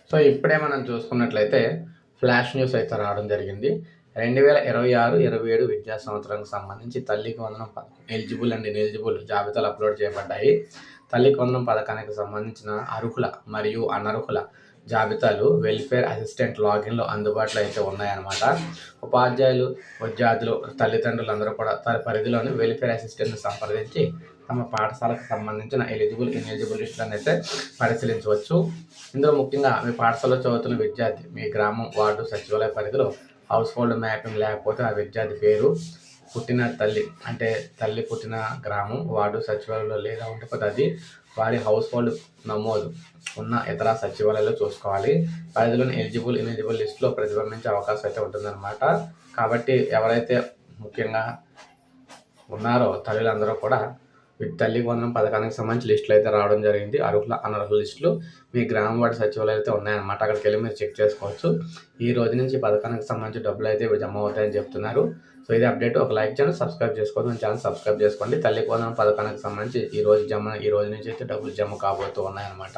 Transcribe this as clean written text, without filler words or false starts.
So ఇప్పుడే మనం చూసుకున్నట్లయితే ఫ్లాష్ న్యూస్ అయితే రావడం జరిగింది. 2026, 27 విద్యా సంవత్సరానికి సంబంధించి తల్లికి వందనం ఎలిజిబుల్ అండ్ ఇనెలిజిబుల్ జాబితాలు అప్లోడ్ చేయబడ్డాయి. తల్లికి వందనం పథకానికి సంబంధించిన అర్హుల మరియు అనర్హుల జాబితాలు వెల్ఫేర్ అసిస్టెంట్ లాగిన్లో అందుబాటులో అయితే ఉన్నాయన్నమాట. ఉపాధ్యాయులు, విద్యార్థులు, తల్లిదండ్రులందరూ కూడా తన పరిధిలోని వెల్ఫేర్ అసిస్టెంట్ని సంప్రదించి తమ పాఠశాలకు సంబంధించిన ఎలిజిబుల్, ఇనెలిజిబుల్ లిస్టులను అయితే పరిశీలించవచ్చు. ఇందులో ముఖ్యంగా మీ పాఠశాలలో చదువుతున్న విద్యార్థి మీ గ్రామం, వార్డు, సచివాలయ పరిధిలో హౌస్ హోల్డ్ మ్యాపింగ్ లేకపోతే ఆ విద్యార్థి పేరు, పుట్టిన తల్లి అంటే తల్లి పుట్టిన గ్రామం, వార్డు, సచివాలయంలో లేదా ఉండకపోతే అది వారి హౌస్ హోల్డ్ నమోదు ఉన్న ఇతర సచివాలయాల్లో చూసుకోవాలి. పరిధిలోని ఎలిజిబుల్, ఇనెలిజిబుల్ లిస్టులో ప్రతిబింబించే అవకాశం అయితే ఉంటుందన్నమాట. కాబట్టి ఎవరైతే ముఖ్యంగా ఉన్నారో తల్లులందరూ కూడా తల్లికి వందనం పథకానికి సంబంధించి లిస్టులు అయితే రావడం జరిగింది. అర్హుల, అనర్హుల లిస్టులు మీ గ్రామం వార్డు సచివాలయాలు అయితే ఉన్నాయన్నమాట. అక్కడికి వెళ్ళి మీరు చెక్ చేసుకోవచ్చు. ఈ రోజు నుంచి పథకానికి సంబంధించి డబ్బులు అయితే జమ అవుతాయని చెప్తున్నారు. సో ఇది అప్డేట్. ఒక లైక్ చేయండి, సబ్స్క్రైబ్ చేసుకోండి, మన ఛానల్ సబ్స్క్రైబ్ చేసుకోండి. తల్లికి వందనం పథకానికి సంబంధించి ఈ రోజు నుంచి అయితే డబ్బులు జమ కాబోతూ ఉన్నాయన్నమాట.